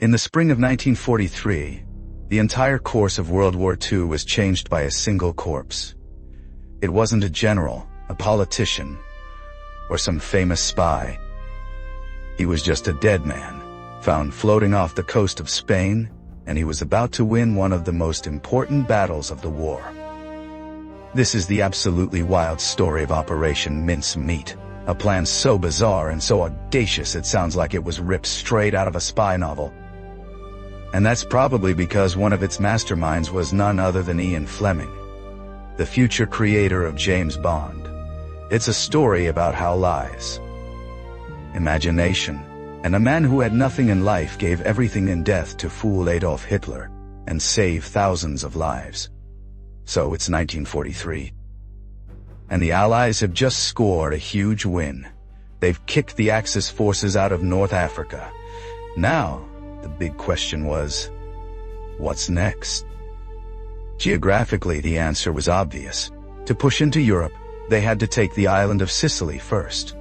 In the spring of 1943, the entire course of World War II was changed by a single corpse. It wasn't a general, a politician, or some famous spy. He was just a dead man, found floating off the coast of Spain, and he was about to win one of the most important battles of the war. This is the absolutely wild story of Operation Mincemeat, a plan so bizarre and so audacious it sounds like it was ripped straight out of a spy novel. And that's probably because one of its masterminds was none other than Ian Fleming, the future creator of James Bond. It's a story about how lies, imagination, and a man who had nothing in life gave everything in death to fool Adolf Hitler and save thousands of lives. So it's 1943. And the Allies have just scored a huge win. They've kicked the Axis forces out of North Africa. Now, the big question was, what's next? Geographically, the answer was obvious. To push into Europe, they had to take the island of Sicily first.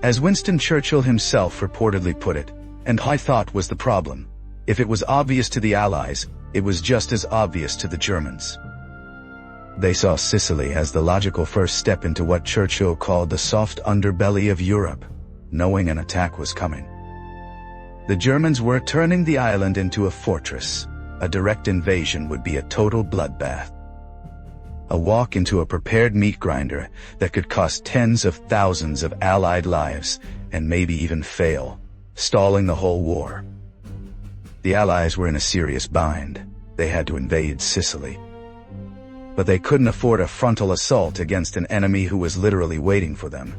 As Winston Churchill himself reportedly put it, and I thought was the problem, if it was obvious to the Allies, it was just as obvious to the Germans. They saw Sicily as the logical first step into what Churchill called the soft underbelly of Europe, knowing an attack was coming. The Germans were turning the island into a fortress. A direct invasion would be a total bloodbath. A walk into a prepared meat grinder that could cost tens of thousands of Allied lives and maybe even fail, stalling the whole war. The Allies were in a serious bind. They had to invade Sicily. But they couldn't afford a frontal assault against an enemy who was literally waiting for them.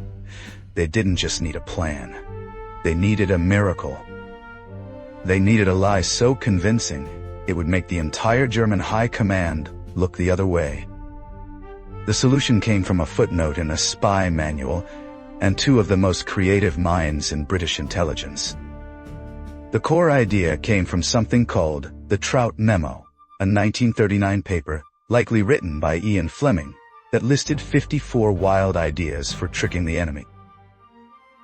They didn't just need a plan. They needed a miracle. They needed a lie so convincing, it would make the entire German high command look the other way. The solution came from a footnote in a spy manual and two of the most creative minds in British intelligence. The core idea came from something called the Trout Memo, a 1939 paper likely written by Ian Fleming that listed 54 wild ideas for tricking the enemy.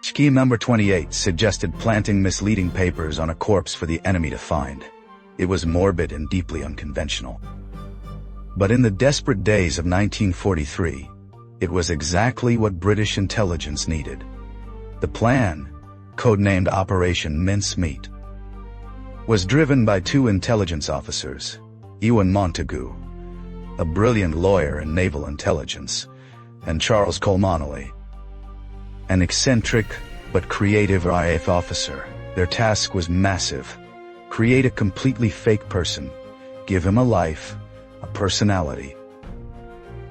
Scheme number 28 suggested planting misleading papers on a corpse for the enemy to find. It was morbid and deeply unconventional. But in the desperate days of 1943, it was exactly what British intelligence needed. The plan, codenamed Operation Mincemeat, was driven by two intelligence officers, Ewan Montagu, a brilliant lawyer in naval intelligence, and Charles Colmonelly, an eccentric but creative RAF officer. Their task was massive. Create a completely fake person, give him a life, a personality,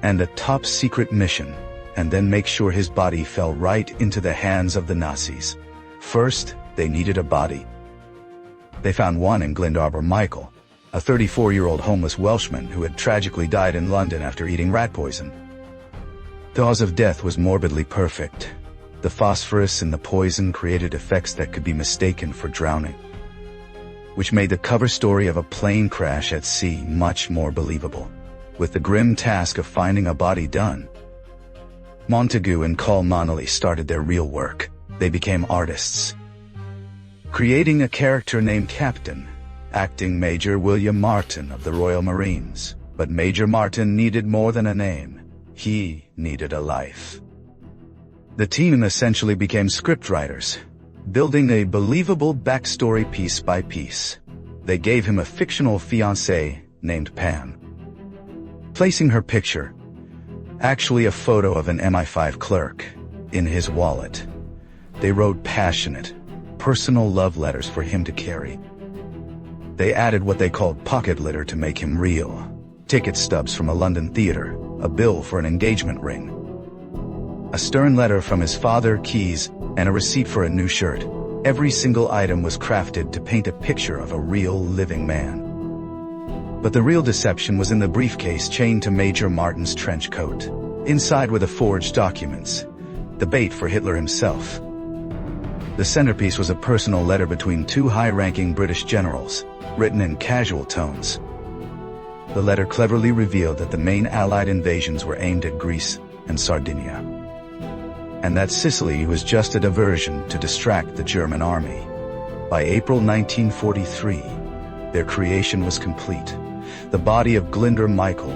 and a top-secret mission, and then make sure his body fell right into the hands of the Nazis. First, they needed a body. They found one in Glyndarber Michael, a 34-year-old homeless Welshman who had tragically died in London after eating rat poison. The cause of death was morbidly perfect. The phosphorus in the poison created effects that could be mistaken for drowning, which made the cover story of a plane crash at sea much more believable. With the grim task of finding a body done, Montagu and Colmonelly started their real work. They became artists, creating a character named Captain, acting Major William Martin of the Royal Marines. But Major Martin needed more than a name. He needed a life. The team essentially became scriptwriters, building a believable backstory piece by piece. They gave him a fictional fiancée named Pam, placing her picture, actually a photo of an MI5 clerk, in his wallet. They wrote passionate, personal love letters for him to carry. They added what they called pocket litter to make him real. Ticket stubs from a London theater, a bill for an engagement ring, a stern letter from his father, keys, and a receipt for a new shirt. Every single item was crafted to paint a picture of a real, living man. But the real deception was in the briefcase chained to Major Martin's trench coat. Inside were the forged documents, the bait for Hitler himself. The centerpiece was a personal letter between two high-ranking British generals, written in casual tones. The letter cleverly revealed that the main Allied invasions were aimed at Greece and Sardinia, and that Sicily was just a diversion to distract the German army. By April 1943, their creation was complete. The body of Glinder Michael,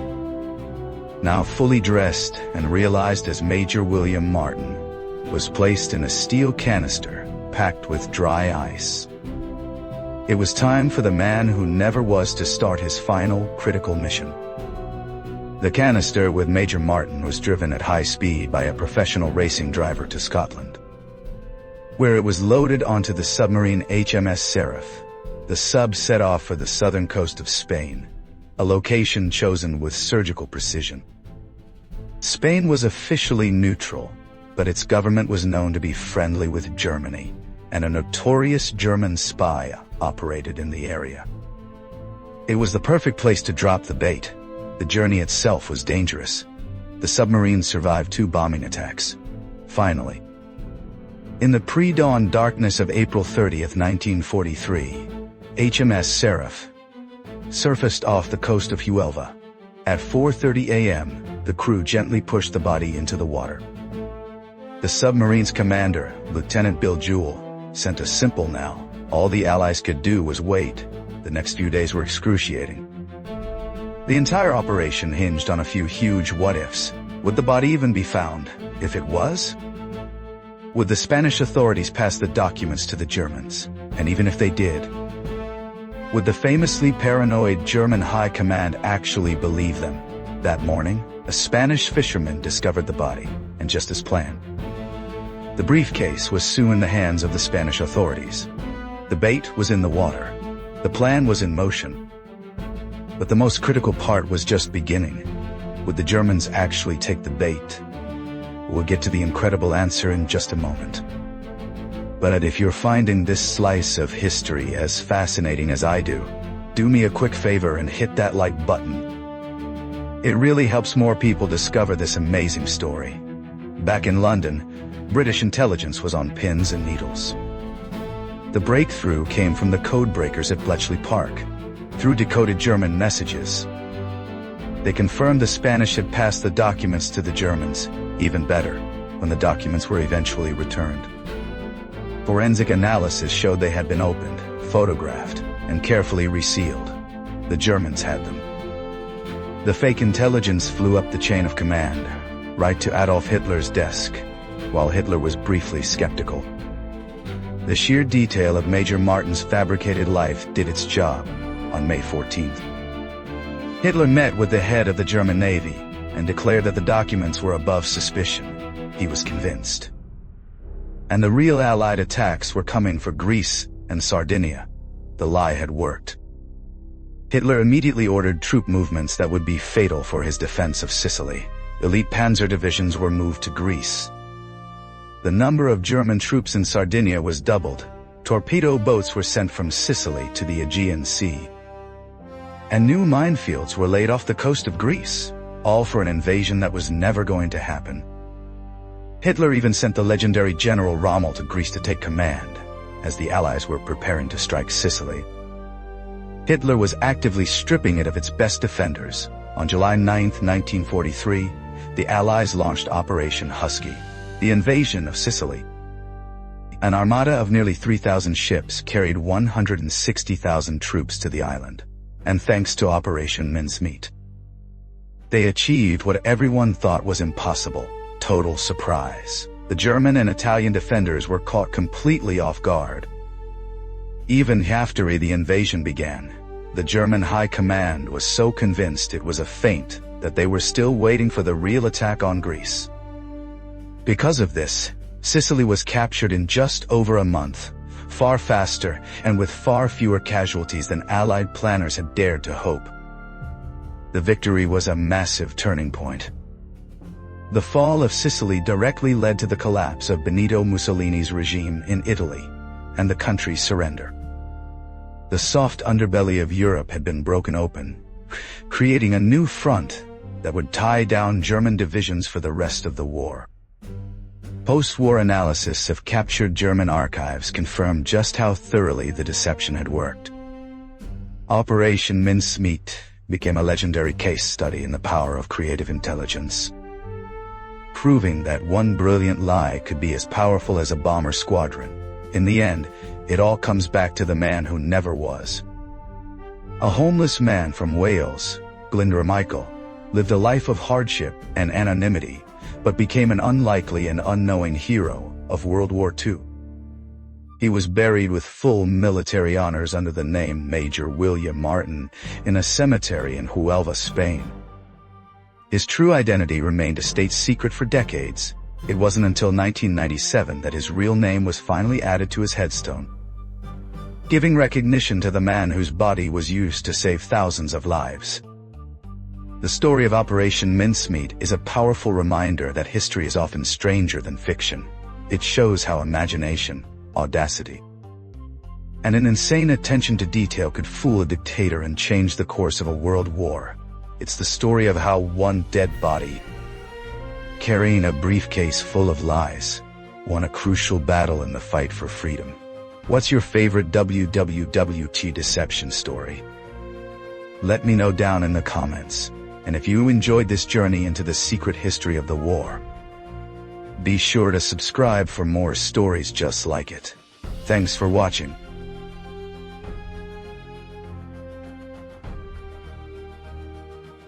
now fully dressed and realized as Major William Martin, was placed in a steel canister packed with dry ice. It was time for the man who never was to start his final critical mission. The canister with Major Martin was driven at high speed by a professional racing driver to Scotland, where it was loaded onto the submarine HMS Seraph. The sub set off for the southern coast of Spain, a location chosen with surgical precision. Spain was officially neutral, but its government was known to be friendly with Germany, and a notorious German spy operated in the area. It was the perfect place to drop the bait. The journey itself was dangerous. The submarine survived 2 bombing attacks. Finally, in the pre-dawn darkness of April 30th, 1943, HMS Seraph surfaced off the coast of Huelva. At 4:30 a.m., the crew gently pushed the body into the water. The submarine's commander, Lieutenant Bill Jewell, sent a simple now. All the Allies could do was wait. The next few days were excruciating. The entire operation hinged on a few huge what-ifs. Would the body even be found? If it was? Would the Spanish authorities pass the documents to the Germans? And even if they did, would the famously paranoid German high command actually believe them? That morning, a Spanish fisherman discovered the body, and just as planned, the briefcase was soon in the hands of the Spanish authorities. The bait was in the water. The plan was in motion. But the most critical part was just beginning. Would the Germans actually take the bait? We'll get to the incredible answer in just a moment. But if you're finding this slice of history as fascinating as I do me a quick favor and hit that like button. It really helps more people discover this amazing story. Back in London, British intelligence was on pins and needles. The breakthrough came from the code breakers at Bletchley Park. Through decoded German messages, they confirmed the Spanish had passed the documents to the Germans. Even better, when the documents were eventually returned, forensic analysis showed they had been opened, photographed, and carefully resealed. The Germans had them. The fake intelligence flew up the chain of command, right to Adolf Hitler's desk, while Hitler was briefly skeptical. The sheer detail of Major Martin's fabricated life did its job. On May 14th, Hitler met with the head of the German Navy and declared that the documents were above suspicion. He was convinced. And the real Allied attacks were coming for Greece and Sardinia. The lie had worked. Hitler immediately ordered troop movements that would be fatal for his defense of Sicily. Elite panzer divisions were moved to Greece. The number of German troops in Sardinia was doubled. Torpedo boats were sent from Sicily to the Aegean Sea. And new minefields were laid off the coast of Greece, all for an invasion that was never going to happen. Hitler even sent the legendary General Rommel to Greece to take command, as the Allies were preparing to strike Sicily. Hitler was actively stripping it of its best defenders. On July 9, 1943, the Allies launched Operation Husky, the invasion of Sicily. An armada of nearly 3,000 ships carried 160,000 troops to the island, and thanks to Operation Mincemeat, they achieved what everyone thought was impossible: total surprise. The German and Italian defenders were caught completely off guard. Even after the invasion began, the German high command was so convinced it was a feint that they were still waiting for the real attack on Greece. Because of this, Sicily was captured in just over a month, far faster and with far fewer casualties than Allied planners had dared to hope. The victory was a massive turning point. The fall of Sicily directly led to the collapse of Benito Mussolini's regime in Italy, and the country's surrender. The soft underbelly of Europe had been broken open, creating a new front that would tie down German divisions for the rest of the war. Post-war analysis of captured German archives confirmed just how thoroughly the deception had worked. Operation Mincemeat became a legendary case study in the power of creative intelligence, proving that one brilliant lie could be as powerful as a bomber squadron. In the end, It all comes back to the man who never was. A homeless man from Wales, Glyndwr Michael, lived a life of hardship and anonymity, but became an unlikely and unknowing hero of World War II. He was buried with full military honors under the name Major William Martin in a cemetery in Huelva, Spain. His true identity remained a state secret for decades. It wasn't until 1997 that his real name was finally added to his headstone, giving recognition to the man whose body was used to save thousands of lives. The story of Operation Mincemeat is a powerful reminder that history is often stranger than fiction. It shows how imagination, audacity, and an insane attention to detail could fool a dictator and change the course of a world war. It's the story of how one dead body, carrying a briefcase full of lies, won a crucial battle in the fight for freedom. What's your favorite WWII deception story? Let me know down in the comments. And if you enjoyed this journey into the secret history of the war, be sure to subscribe for more stories just like it. Thanks for watching.